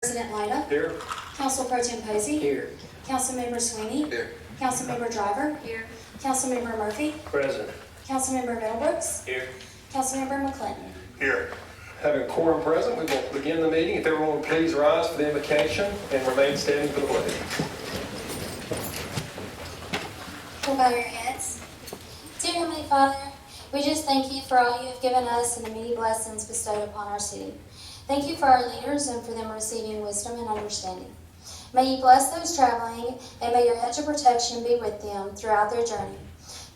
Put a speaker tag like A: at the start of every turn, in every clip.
A: President Lyda.
B: Here.
A: Council Pro Tem Posey.
B: Here.
A: Councilmember Sweeney.
B: Here.
A: Councilmember Driver.
C: Here.
A: Councilmember Murphy.
B: Present.
A: Councilmember Middlebrooks.
B: Here.
A: Councilmember McClinton.
B: Here. Having a quorum present, we will begin the meeting. If everyone would please rise for the invocation and remain standing for the pledge.
A: We'll bow your heads. Dear Heavenly Father, we just thank you for all you have given us and the many blessings bestowed upon our city. Thank you for our leaders and for them receiving wisdom and understanding. May you bless those traveling and may your hedge of protection be with them throughout their journey.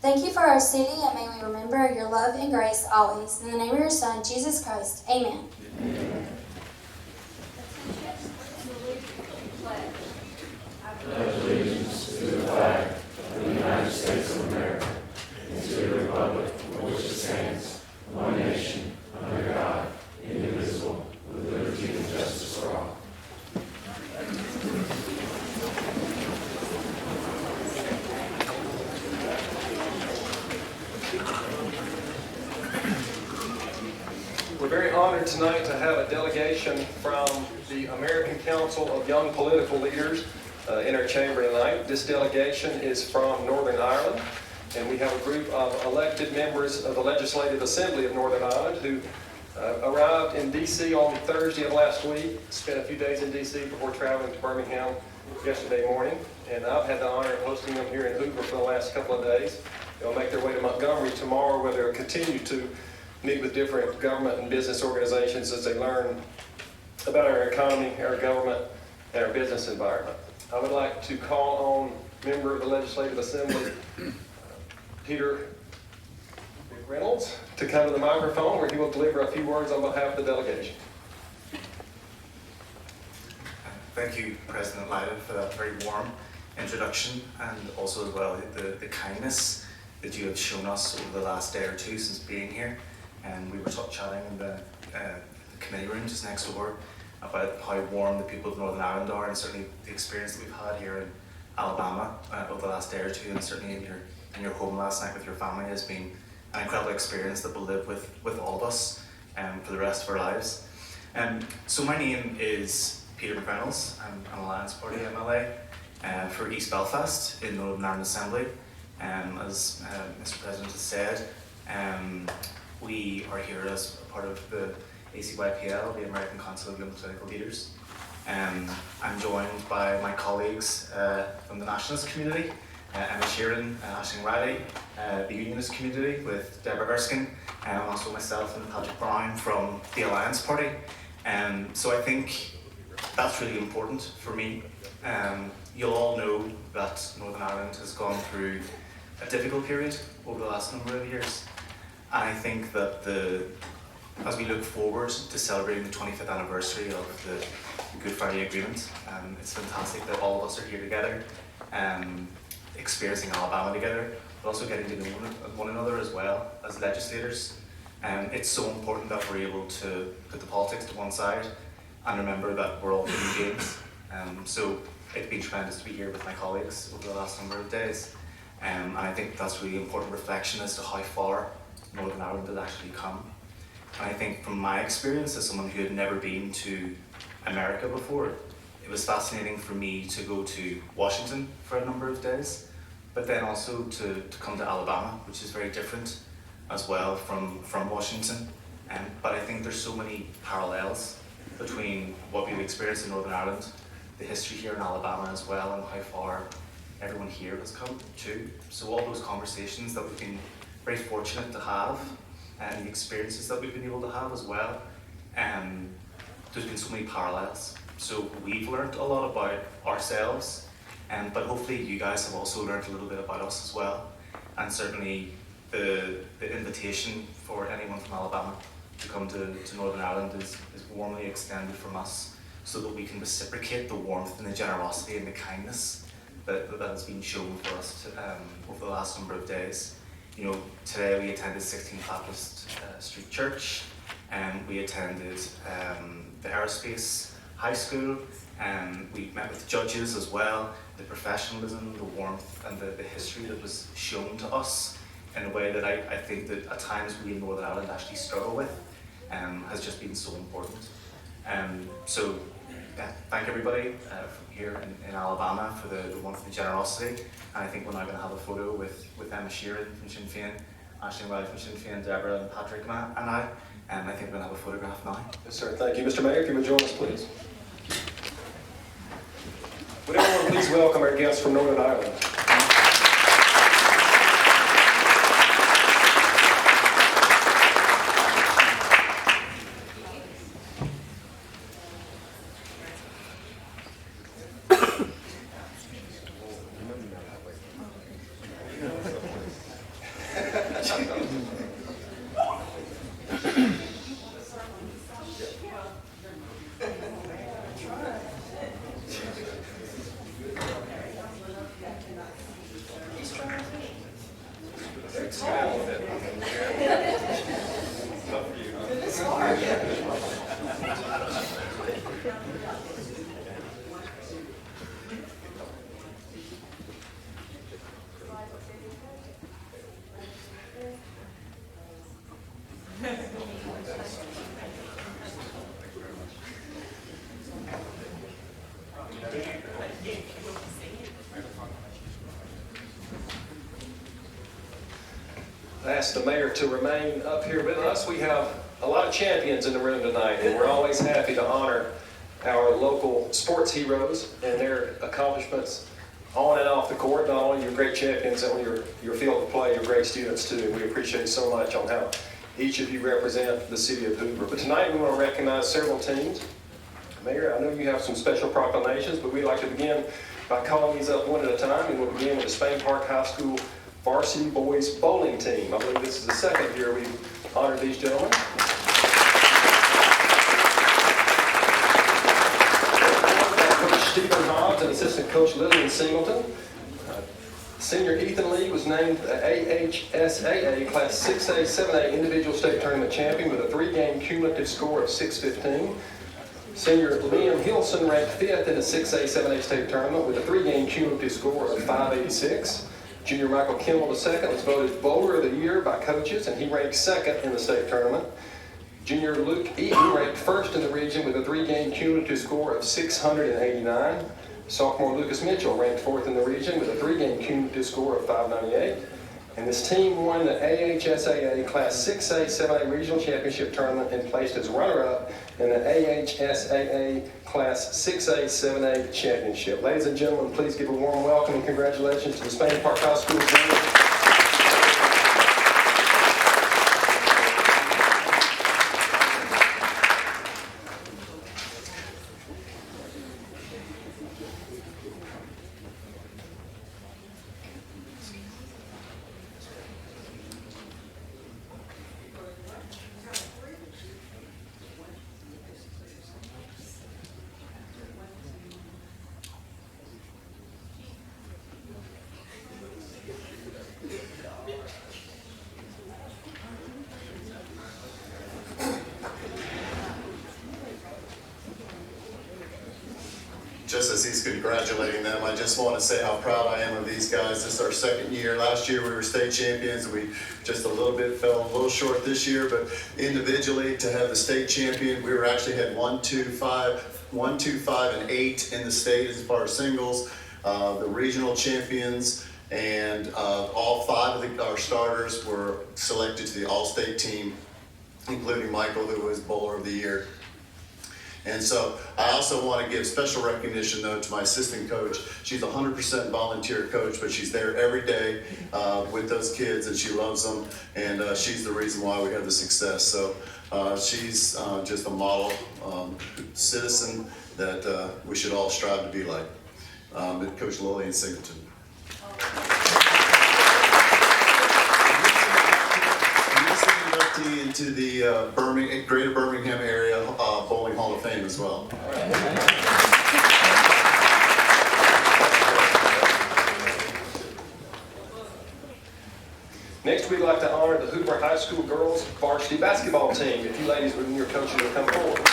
A: Thank you for our city and may we remember your love and grace always. In the name of your Son, Jesus Christ, amen.
C: Amen.
D: Pledge allegiance to the flag of the United States of America and to the republic for which it stands, one nation, under God, indivisible, with liberty and justice for all.
B: We're very honored tonight to have a delegation from the American Council of Young Political Leaders in our chamber tonight. This delegation is from Northern Ireland, and we have a group of elected members of the Legislative Assembly of Northern Ireland who arrived in D.C. on Thursday of last week, spent a few days in D.C. before traveling to Birmingham yesterday morning, and I've had the honor of hosting them here in Hoover for the last couple of days. They'll make their way to Montgomery tomorrow, where they'll continue to meet with different government and business organizations as they learn about our economy, our government, and our business environment. I would like to call on member of the Legislative Assembly, Peter Reynolds, to come to the microphone where he will deliver a few words on behalf of the delegation.
E: Thank you, President Lyda, for that very warm introduction, and also as well the kindness that you have shown us over the last day or two since being here. And we were chatting in the committee room just next door about how warm the people of Northern Ireland are, and certainly the experience that we've had here in Alabama over the last day or two, and certainly in your home last night with your family has been an incredible experience that we'll live with all of us for the rest of our lives. So my name is Peter McReynolds. I'm an Alliance Party MLA for East Belfast in Northern Ireland Assembly. As Mr. President has said, we are here as a part of the ACYPL, the American Council of Young Political Leaders. I'm joined by my colleagues from the nationalist community, Emma Sheeran, Aisling Riley, the unionist community with Deborah Erskine, and also myself and Patrick Brown from the Alliance Party. So I think that's really important for me. You'll all know that Northern Ireland has gone through a difficult period over the last number of years. And I think that as we look forward to celebrating the 25th anniversary of the Good Friday Agreement, it's fantastic that all of us are here together, experiencing Alabama together, but also getting to know one another as well as legislators. It's so important that we're able to put the politics to one side and remember that we're all human beings. So it's been tremendous to be here with my colleagues over the last number of days. And I think that's really important reflection as to how far Northern Ireland has actually come. And I think from my experience as someone who had never been to America before, it was fascinating for me to go to Washington for a number of days, but then also to come to Alabama, which is very different as well from Washington. But I think there's so many parallels between what we've experienced in Northern Ireland, the history here in Alabama as well, and how far everyone here has come too. So all those conversations that we've been very fortunate to have, and the experiences that we've been able to have as well, there's been so many parallels. So we've learned a lot about ourselves, but hopefully you guys have also learned a little bit about us as well. And certainly the invitation for anyone from Alabama to come to Northern Ireland is warmly extended from us, so that we can reciprocate the warmth and the generosity and the kindness that has been shown for us over the last number of days. You know, today we attended 16th Baptist Street Church, and we attended the Aerospace High School, and we met with judges as well. The professionalism, the warmth, and the history that was shown to us in a way that I think that at times we in Northern Ireland actually struggle with, has just been so important. So thank everybody here in Alabama for the wonderful generosity. And I think we're now going to have a photo with Emma Sheeran from Sinn Féin, Aisling Riley from Sinn Féin, Deborah and Patrick and I. And I think we're going to have a photograph now.
B: Yes, sir. Thank you. Mr. Mayor, if you would join us, please. Would everyone please welcome our guests from Northern Ireland? I asked the mayor to remain up here with us. We have a lot of champions in the room tonight, and we're always happy to honor our local sports heroes and their accomplishments on and off the court. Not only your great champions on your field of play, your great students too. We appreciate so much on how each of you represent the city of Hoover. But tonight we want to recognize several teams. Mayor, I know you have some special proclamations, but we'd like to begin by calling these up one at a time, and we'll begin with the Spain Park High School Varsity Boys Bowling Team. I believe this is the second year we've honored these gentlemen. Coach Stephen Hobbs and assistant coach Lillian Singleton. Senior Ethan Lee was named the AHSAA Class 6A, 7A Individual State Tournament Champion with a 3-game cumulative score of 615. Senior Liam Hilson ranked 5th in the 6A, 7A State Tournament with a 3-game cumulative score of 586. Junior Michael Kimmel II was voted Bowler of the Year by coaches, and he ranked 2nd in the state tournament. Junior Luke Eaton ranked 1st in the region with a 3-game cumulative score of 689. Sophomore Lucas Mitchell ranked 4th in the region with a 3-game cumulative score of 598. And this team won the AHSAA Class 6A, 7A Regional Championship Tournament and placed as runner-up in the AHSAA Class 6A, 7A Championship. Ladies and gentlemen, please give a warm welcome and congratulations to the Spain Park High School team.
C: Just as he's congratulating them, I just want to say how proud I am of these guys. This is our second year. Last year we were state champions. We just a little bit fell a little short this year, but individually to have the state champion, we were actually had 1, 2, 5, and 8 in the state as far as singles. The regional champions and all 5 of our starters were selected to the all-state team, including Michael, who was Bowler of the Year. And so I also want to give special recognition, though, to my assistant coach. She's a 100% volunteer coach, but she's there every day with those kids, and she loves them, and she's the reason why we have the success. So she's just a model citizen that we should all strive to be like. Coach Lillian Singleton. Into the Greater Birmingham area Bowling Hall of Fame as well.
B: Next, we'd like to honor the Hoover High School girls varsity basketball team. If you ladies and your coaches will come forward.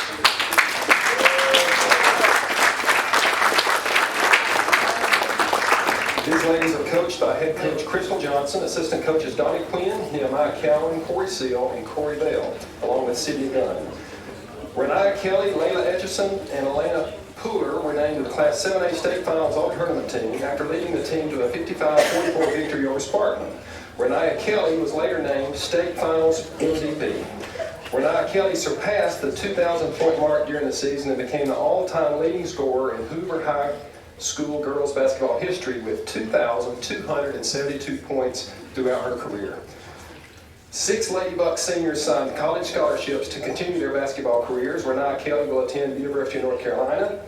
B: These ladies are coached by head coach Crystal Johnson, assistant coaches Donnie Quinn, Nehemiah Cowan, Corey Seal, and Corey Bell, along with Sydney Gunn. Renaya Kelly, Layla Etchison, and Elena Hoover were named to the Class 7A State Finals All-Tournament team after leading the team to a 55-44 victory over Spartan. Renaya Kelly was later named State Finals MVP. Renaya Kelly surpassed the 2,000-point mark during the season and became the all-time leading scorer in Hoover High School girls basketball history with 2,272 points throughout her career. 6 Lady Bucks seniors signed college scholarships to continue their basketball careers. Renaya Kelly will attend the University of North Carolina.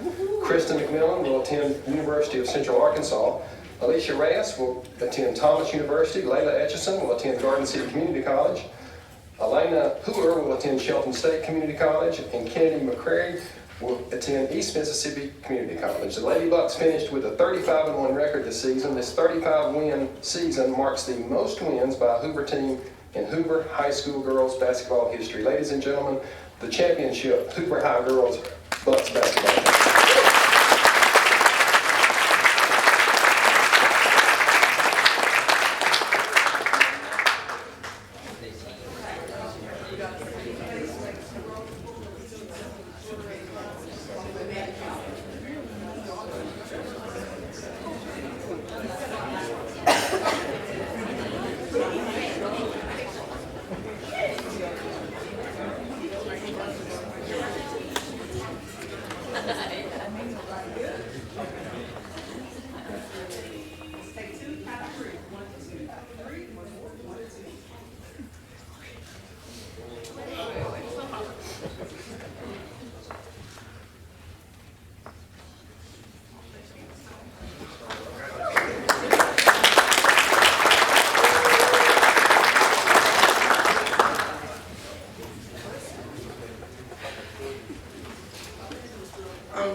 B: Kristen McMillan will attend University of Central Arkansas. Alicia Reyes will attend Thomas University. Layla Etchison will attend Garden City Community College. Elena Hoover will attend Shelton State Community College. And Kennedy McCrary will attend East Mississippi Community College. The Lady Bucks finished with a 35-1 record this season. This 35-win season marks the most wins by a Hoover team in Hoover High School girls basketball history. Ladies and gentlemen, the championship Hoover High girls Bucks basketball team.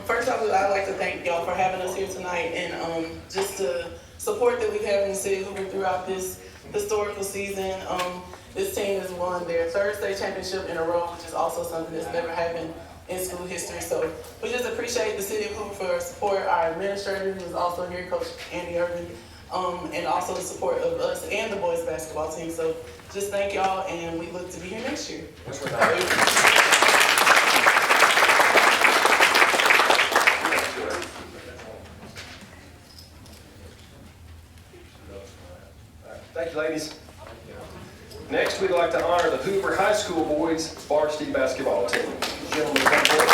F: First off, I'd like to thank y'all for having us here tonight and just the support that we've had in the city of Hoover throughout this historical season. This team has won their third state championship in a row, which is also something that's never happened in school history. So we just appreciate the city of Hoover for their support, our administrator who is also here, Coach Andy Irvin, and also the support of us and the boys basketball team. So just thank y'all, and we look to be here next year.
B: Thank you, ladies. Next, we'd like to honor the Hoover High School boys varsity basketball team. Gentlemen, come forward.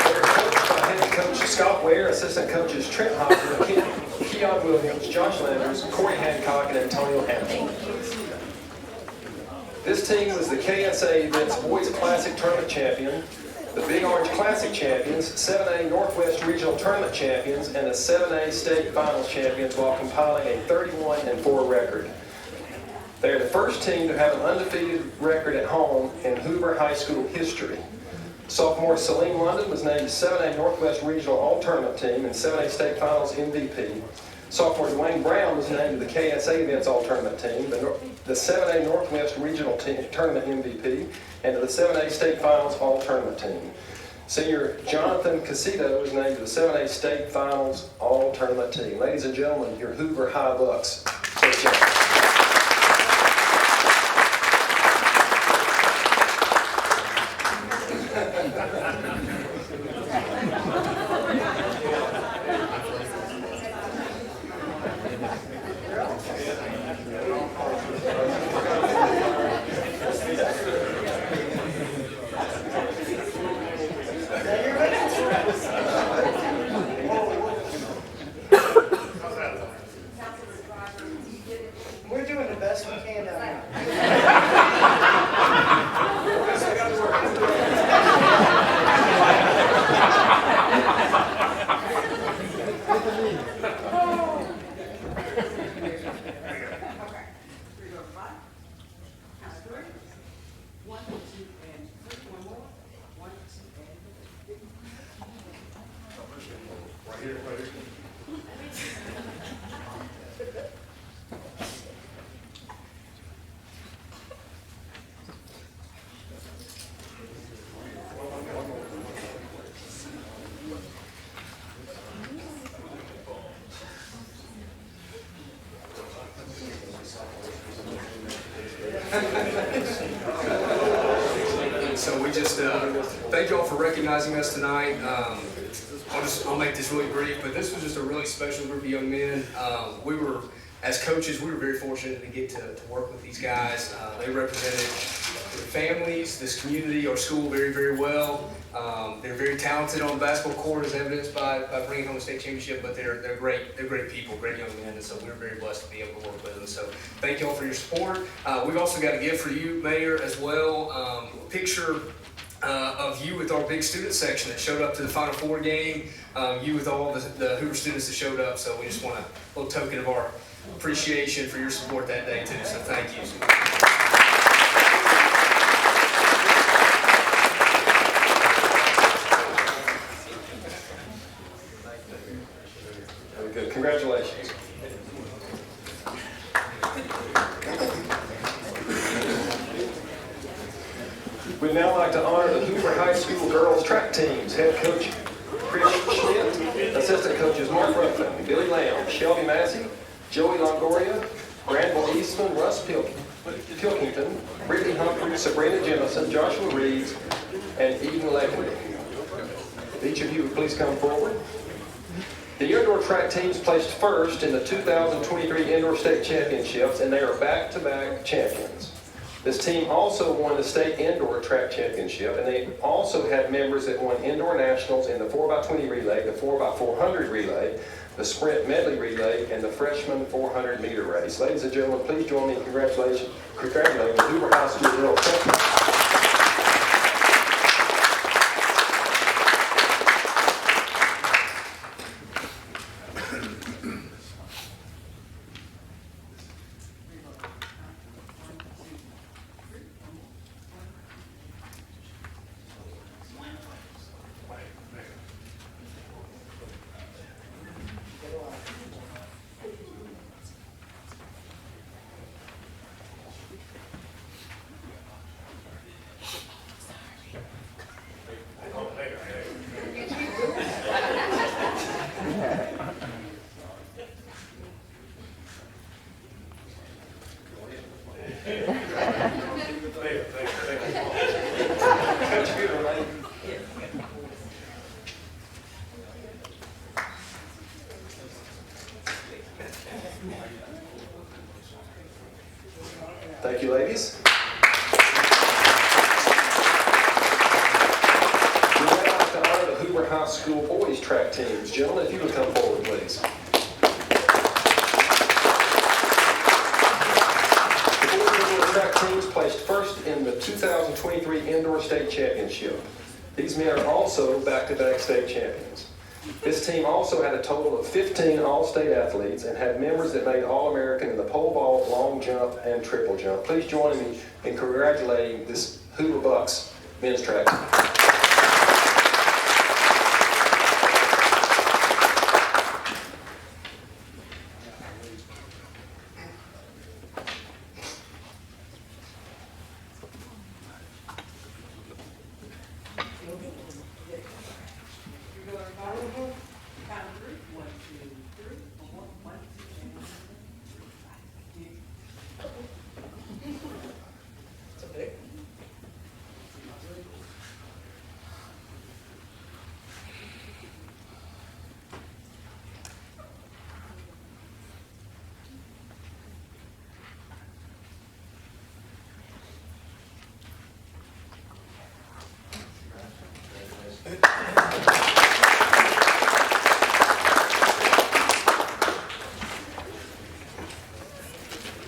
B: They're coached by head coach Scott Ware, assistant coaches Trent Hopper, Keon Williams, Josh Landers, Corey Hancock, and Antonio Hampton. This team was the KSA Events Boys Classic Tournament champion, the Big Orange Classic champions, 7A Northwest Regional Tournament champions, and the 7A State Finals champions while compiling a 31-4 record. They are the first team to have an undefeated record at home in Hoover High School history. Sophomore Salim London was named 7A Northwest Regional All-Tournament team and 7A State Finals MVP. Sophomore Dwayne Brown was named to the KSA Events All-Tournament team, the 7A Northwest Regional Tournament MVP, and to the 7A State Finals All-Tournament team. Senior Jonathan Casito was named to the 7A State Finals All-Tournament team. Ladies and gentlemen, your Hoover High Bucks state champions.
G: We're doing the best we can down here.
E: So we just
H: thank you all for recognizing us tonight. I'll make this really brief, but this was just a really special group of young men. As coaches, we were very fortunate to get to work with these guys. They represented their families, this community, our school very, very well. They're very talented on the basketball court, as evidenced by bringing home a state championship, but they're great. They're great people, great young men, and so we're very blessed to be able to work with them. So thank you all for your support. We've also got a gift for you, Mayor, as well. A picture of you with our big student section that showed up to the Final Four game. You with all the Hoover students that showed up. So we just want a little token of our appreciation for your support that day too. So thank you.
B: Very good. Congratulations. We'd now like to honor the Hoover High School girls track teams. Head coach Chris Schmidt, assistant coaches Mark Ruffin, Billy Lamb, Shelby Massey, Joey Longoria, Granville Eastman, Russ Pilkington, Brittany Humphrey, Sabrina Jemison, Joshua Reeves, and Eden Leckman. Each of you would please come forward. The indoor track teams placed first in the 2023 Indoor State Championships, and they are back-to-back champions. This team also won the state indoor track championship, and they also had members that won indoor nationals in the 4x20 relay, the 4x400 relay, the sprint medley relay, and the freshman 400 meter race. Ladies and gentlemen, please join me in congratulating the Hoover High School girls champions. Thank you, ladies. We would now like to honor the Hoover High School boys track teams. Gentlemen, if you would come forward, please. The boys indoor track teams placed first in the 2023 Indoor State Championship. These men are also back-to-back state champions. This team also had a total of 15 all-state athletes and had members that made All-American in the pole vault, long jump, and triple jump. Please join me in congratulating this Hoover Bucks men's track team.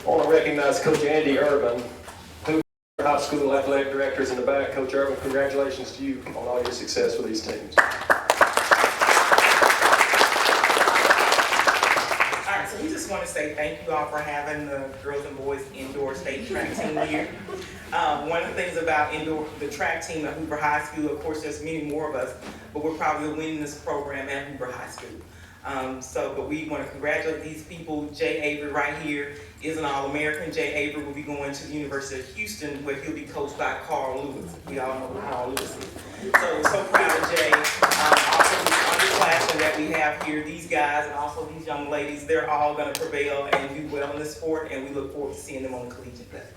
B: I want to recognize Coach Andy Urban, Hoover High School Athletic Director is in the back. Coach Urban, congratulations to you on all your success with these teams.
F: All right, so we just want to say thank you all for having the girls and boys indoor state track team here. One of the things about the track team at Hoover High School, of course, there's many more of us, but we're probably the winningest program at Hoover High School. But we want to congratulate these people. Jay Avery right here is an All-American. Jay Avery will be going to the University of Houston, where he'll be coached by Carl Lewis. We all know who Carl Lewis is. So proud of Jay. Also the underclassmen that we have here, these guys and also these young ladies, they're all going to prevail and do well in this sport, and we look forward to seeing them on the collegiate level.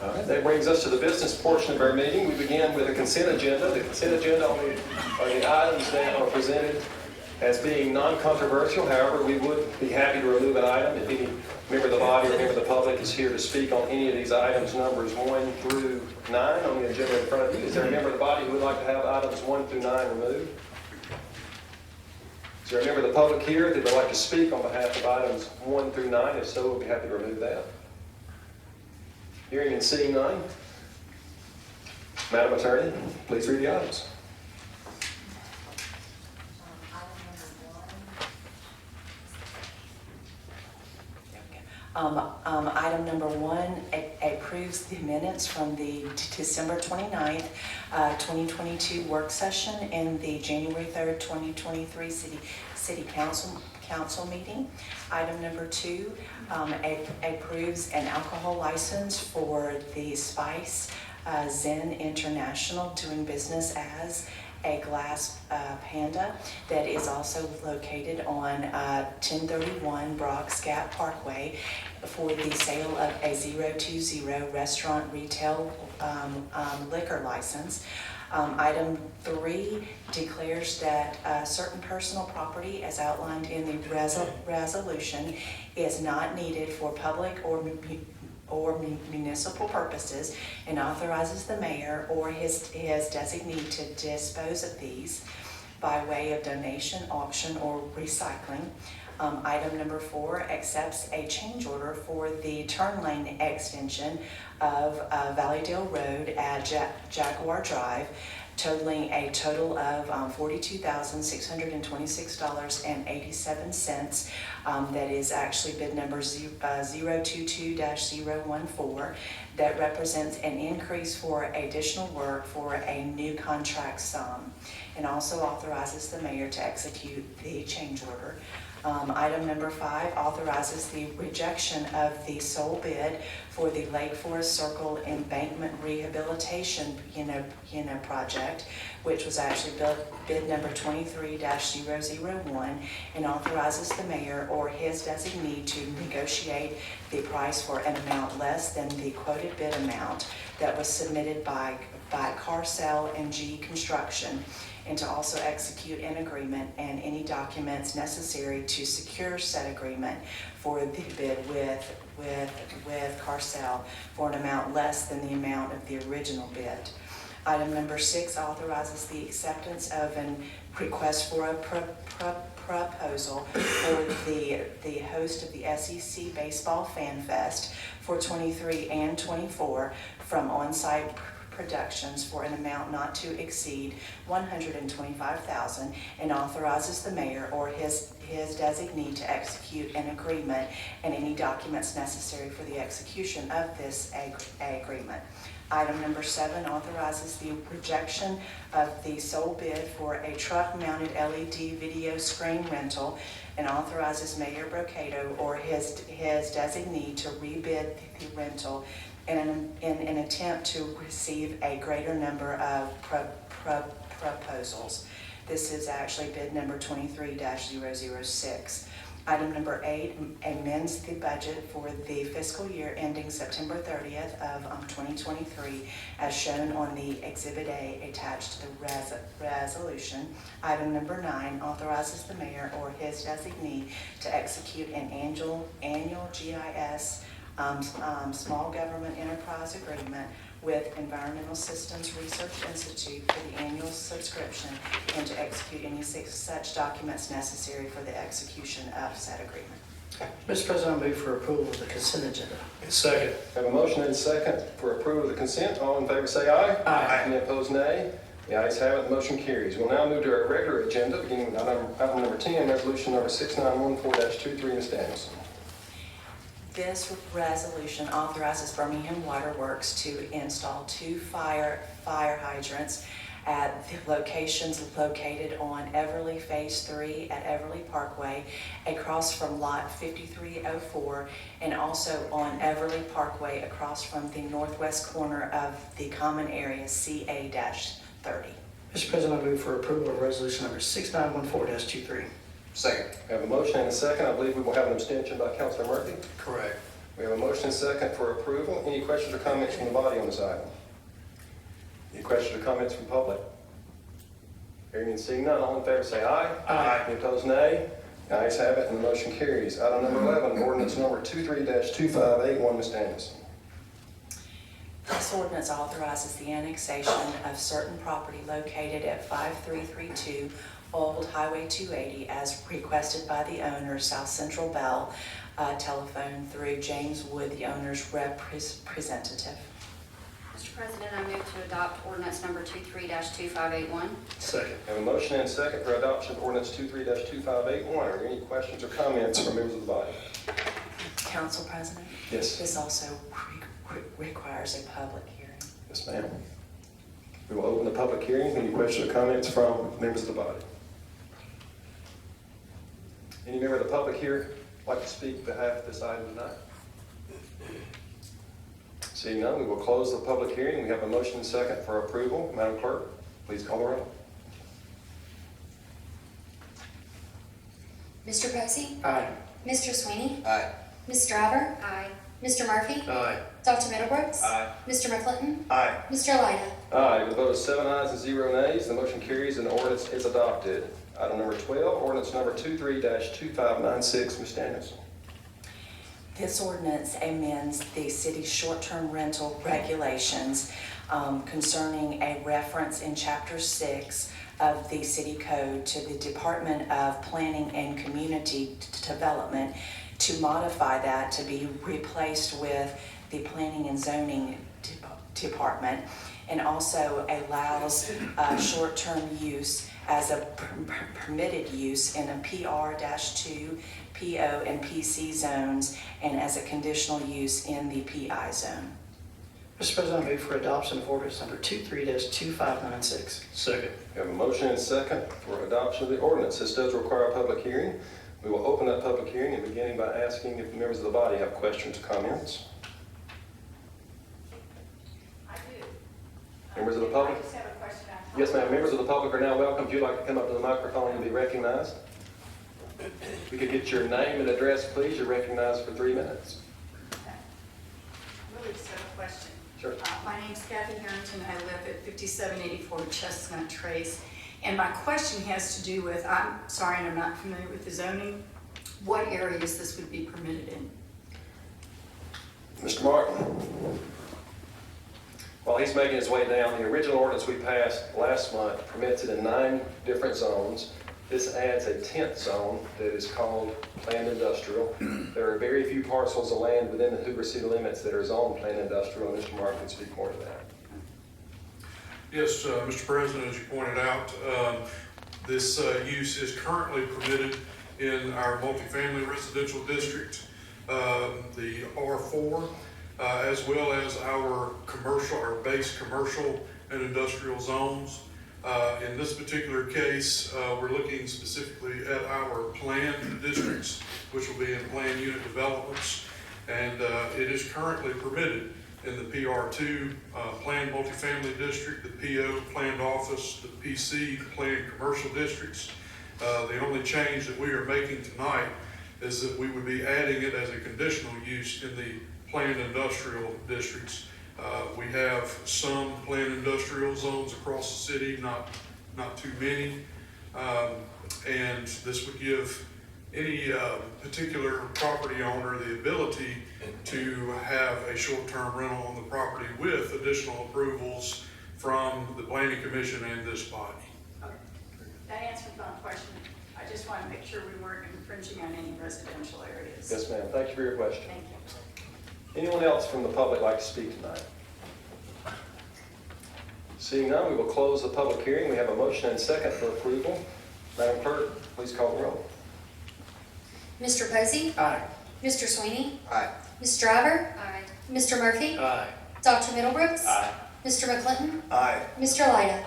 B: All right, that brings us to the business portion of our meeting. We begin with the consent agenda. The consent agenda are the items that are presented as being non-controversial. However, we would be happy to remove an item if any member of the body or member of the public is here to speak on any of these items, numbers 1 through 9 on the agenda in front of you. Is there a member of the body who would like to have items 1 through 9 removed? Is there a member of the public here that would like to speak on behalf of items 1 through 9? If so, we'll be happy to remove that. Hearing and seeing none. Madam Attorney, please read the items.
I: Item number 1 approves the minutes from the December 29th, 2022 work session and the January 3rd, 2023 City Council meeting. Item number 2 approves an alcohol license for the Spice Zen International, doing business as a Glass Panda, that is also located on 1031 Brock's Gap Parkway, for the sale of a 020 restaurant retail liquor license. Item 3 declares that certain personal property, as outlined in the resolution, is not needed for public or municipal purposes, and authorizes the mayor or his designee to dispose of these by way of donation, auction, or recycling. Item number 4 accepts a change order for the turn lane extension of Valleydale Road at Jaguar Drive, totaling a total of $42,626.87. That is actually bid number 022-014. That represents an increase for additional work for a new contract sum, and also authorizes the mayor to execute the change order. Item number 5 authorizes the rejection of the sole bid for the Lake Forest Circle Embankment Rehabilitation project, which was actually bid number 23-001, and authorizes the mayor or his designee to negotiate the price for an amount less than the quoted bid amount that was submitted by Carcel and G Construction, and to also execute an agreement and any documents necessary to secure said agreement for the bid with Carcel for an amount less than the amount of the original bid. Item number 6 authorizes the acceptance of a request for a proposal for the host of the SEC Baseball Fan Fest for 23 and 24 from On-Site Productions for an amount not to exceed $125,000, and authorizes the mayor or his designee to execute an agreement and any documents necessary for the execution of this agreement. Item number 7 authorizes the rejection of the sole bid for a truck-mounted LED video screen rental, and authorizes Mayor Brocado or his designee to rebid the rental in an attempt to receive a greater number of proposals. This is actually bid number 23-006. Item number 8 amends the budget for the fiscal year ending September 30th of 2023, as shown on the Exhibit A attached to the resolution. Item number 9 authorizes the mayor or his designee to execute an annual GIS Small Government Enterprise Agreement with Environmental Systems Research Institute for the annual subscription, and to execute any such documents necessary for the execution of said agreement.
G: Mr. President, I move for approval of the consent agenda.
H: Second.
B: Have a motion and a second for approval of the consent. All in favor say aye.
G: Aye.
B: Any opposed, nay. The ayes have it, the motion carries. We'll now move to our regular agenda, beginning with item number 10, resolution number 6914-23, Ms. Danielson.
I: This resolution authorizes Birmingham Water Works to install 2 fire hydrants at the locations located on Everly Phase 3 at Everly Parkway, across from Lot 5304, and also on Everly Parkway across from the northwest corner of the common area CA-30.
G: Mr. President, I move for approval of resolution number 6914-23.
H: Second.
B: Have a motion and a second. I believe we will have an abstention by Councilor Murphy.
H: Correct.
B: We have a motion and second for approval. Any questions or comments from the body on this item? Any questions or comments from public? Hearing and seeing none, all in favor say aye.
G: Aye.
B: Any opposed, nay. The ayes have it, and the motion carries. Item number 11, ordinance number 23-2581, Ms. Anderson.
I: This ordinance authorizes the annexation of certain property located at 5332 Old Highway 280 as requested by the owner, South Central Bell, telephone through James Wood, the owner's representative.
J: Mr. President, I move to adopt ordinance number 23-2581.
G: Second.
B: Have a motion and second for adoption of ordinance 23-2581. Are there any questions or comments from members of the body?
I: Council President?
B: Yes.
I: This also requires a public hearing.
B: Yes, ma'am. We will open the public hearing. Any questions or comments from members of the body? Any member of the public here like to speak on behalf of this item tonight? Seeing none, we will close the public hearing. We have a motion and second for approval. Madam Clerk, please call the roll.
A: Mr. Posey?
G: Aye.
A: Mr. Sweeney?
G: Aye.
A: Ms. Driver?
J: Aye.
A: Mr. Murphy?
G: Aye.
A: Dr. Middlebrooks?
G: Aye.
A: Mr. McClinton?
E: Aye.
A: Mr. Lyda?
B: Aye, with a vote of 7 ayes and 0 nays, the motion carries and the ordinance is adopted. Item number 12, ordinance number 23-2596, Ms. Danielson.
I: This ordinance amends the city's short-term rental regulations concerning a reference in Chapter 6 of the city code to the Department of Planning and Community Development to modify that to be replaced with the Planning and Zoning Department, and also allows short-term use as a permitted use in a PR-2, PO, and PC zones, and as a conditional use in the PI zone.
G: Mr. President, I move for adoption of ordinance number 23-2596. Second.
B: We have a motion and second for adoption of the ordinance. This does require a public hearing. We will open that public hearing and beginning by asking if the members of the body have questions or comments.
K: I do.
B: Members of the public?
K: I just have a question.
B: Yes, ma'am. Members of the public are now welcome. If you'd like to come up to the microphone and be recognized. If we could get your name and address, please. You're recognized for 3 minutes.
K: Really just have a question.
B: Sure.
K: My name's Kathy Harrington. I live at 5784 Chestnut Trace. And my question has to do with, I'm sorry, and I'm not familiar with the zoning, what areas this would be permitted in?
B: Mr. Martin. While he's making his way down, the original ordinance we passed last month permits it in 9 different zones. This adds a 10th zone that is called planned industrial. There are very few parcels of land within the Hoover city limits that are zoned planned industrial, and Mr. Martin can speak more to that.
L: Yes, Mr. President, as you pointed out, this use is currently permitted in our multifamily residential district, the R4, as well as our commercial, our base commercial and industrial zones. In this particular case, we're looking specifically at our planned districts, which will be in planned unit developments, and it is currently permitted in the PR2 planned multifamily district, the PO planned office, the PC planned commercial districts. The only change that we are making tonight is that we would be adding it as a conditional use in the planned industrial districts. We have some planned industrial zones across the city, not too many, and this would give any particular property owner the ability to have a short-term rental on the property with additional approvals from the Planning Commission and this body.
K: Okay. That answers my question. I just want to make sure we weren't infringing on any residential areas.
B: Yes, ma'am. Thank you for your question.
K: Thank you.
B: Anyone else from the public like to speak tonight? Seeing none, we will close the public hearing. We have a motion and second for approval. Madam Clerk, please call the roll.
A: Mr. Posey?
G: Aye.
A: Mr. Sweeney?
G: Aye.
A: Ms. Driver?
J: Aye.
A: Mr. Murphy?
G: Aye.
A: Dr. Middlebrooks?
G: Aye.
A: Mr. McClinton?
E: Aye.
A: Mr. Lyda?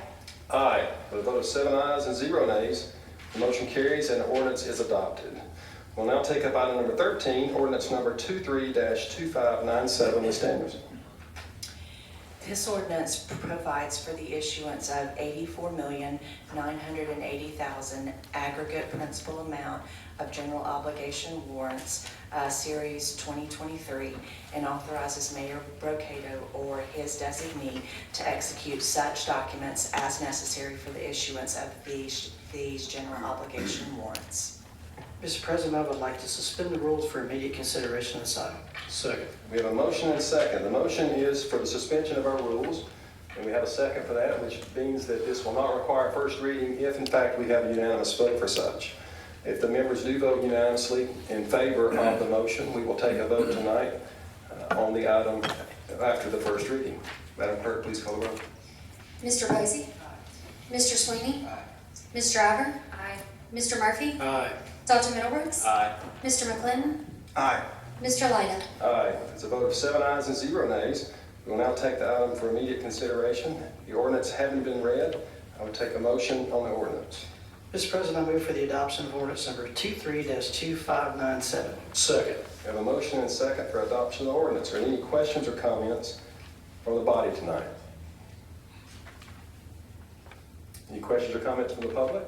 B: Aye. With a vote of 7 ayes and 0 nays, the motion carries and the ordinance is adopted. We'll now take up item number 13, ordinance number 23-2597, Ms. Danielson.
I: This ordinance provides for the issuance of $84,980,000 aggregate principal amount of general obligation warrants, Series 2023, and authorizes Mayor Brocado or his designee to execute such documents as necessary for the issuance of these general obligation warrants.
G: Mr. President, I would like to suspend the rules for immediate consideration of this item.
B: Second. We have a motion and a second. The motion is for the suspension of our rules, and we have a second for that, which means that this will not require first reading if, in fact, we have a unanimous vote for such. If the members do vote unanimously in favor of the motion, we will take a vote tonight on the item after the first reading. Madam Clerk, please call the roll.
A: Mr. Posey? Mr. Sweeney? Mr. Ivor?
J: Aye.
A: Mr. Murphy?
G: Aye.
A: Dr. Middlebrooks?
E: Aye.
A: Mr. McClendon?
E: Aye.
A: Mr. Lyda?
B: Aye. It's a vote of 7 ayes and 0 nays. We will now take the item for immediate consideration. The ordinance having been read, I would take a motion on the ordinance.
G: Mr. President, I move for the adoption of ordinance number 23-2597.
B: Second. We have a motion and a second for adoption of the ordinance. Are there any questions or comments from the body tonight? Any questions or comments from the public?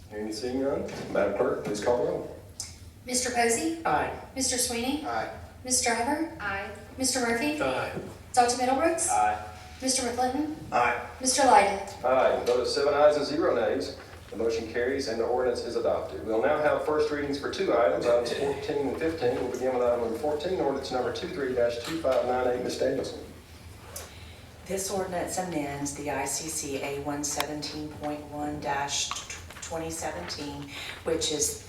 B: Hearing and seeing none, Madam Clerk, please call the roll.
A: Mr. Posey?
G: Aye.
A: Mr. Sweeney?
E: Aye.
A: Mr. Ivor?
J: Aye.
A: Mr. Murphy?
G: Aye.
A: Dr. Middlebrooks?
E: Aye.
A: Mr. McClendon?
E: Aye.
A: Mr. Lyda?
B: Aye. Vote of 7 ayes and 0 nays. The motion carries and the ordinance is adopted. We'll now have first readings for 2 items, items 14 and 15. We'll begin with item number 14, ordinance number 23-2598. Ms. Danielson.
I: This ordinance amends the ICC A117.1-2017, which is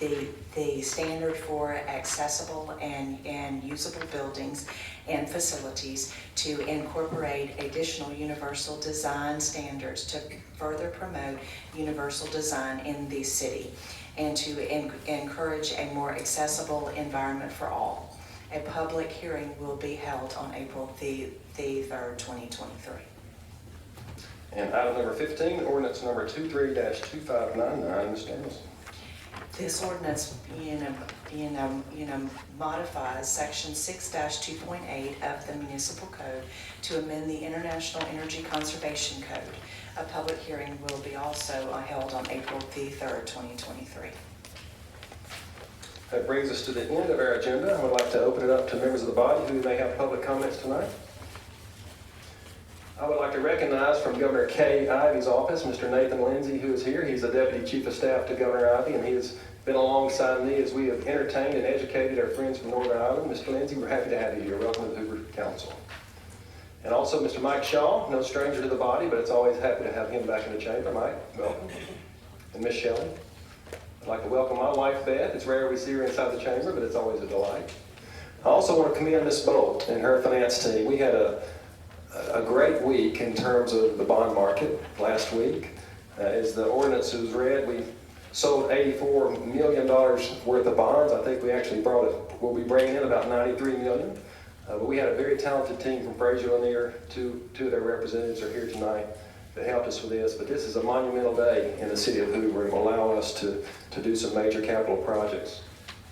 I: the standard for accessible and usable buildings and facilities, to incorporate additional universal design standards to further promote universal design in the city and to encourage a more accessible environment for all. A public hearing will be held on April the 3rd, 2023.
B: And item number 15, ordinance number 23-2599. Ms. Danielson.
I: This ordinance, modifies section 6-2.8 of the municipal code to amend the International Energy Conservation Code. A public hearing will be also held on April the 3rd, 2023.
B: That brings us to the end of our agenda. I would like to open it up to members of the body who may have public comments tonight. I would like to recognize from Governor Kay Ivey's office, Mr. Nathan Lindsay, who is here. He's the Deputy Chief of Staff to Governor Ivey, and he has been alongside me as we have entertained and educated our friends from Northern Ireland. Mr. Lindsay, we're happy to have you here. Welcome to the Hoover Council. And also Mr. Mike Shaw, no stranger to the body, but it's always happy to have him back in the chamber. Mike, welcome. And Miss Shelley. I'd like to welcome my wife, Beth. It's rare we see her inside the chamber, but it's always a delight. I also want to commend Miss Bolt and her finance team. We had a great week in terms of the bond market last week. As the ordinance was read, we sold $84 million worth of bonds. I think we actually we'll be bringing in about $93 million. But we had a very talented team from Fraser Lanier. Two of their representatives are here tonight that helped us with this. But this is a monumental day in the city of Hoover and will allow us to do some major capital projects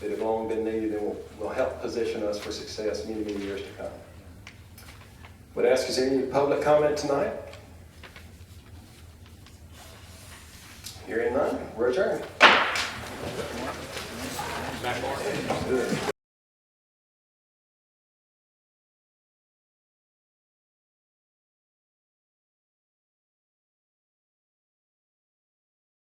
B: that have long been needed and will help position us for success many, many years to come. Would ask, is there any public comment tonight? Hearing none, we're adjourned.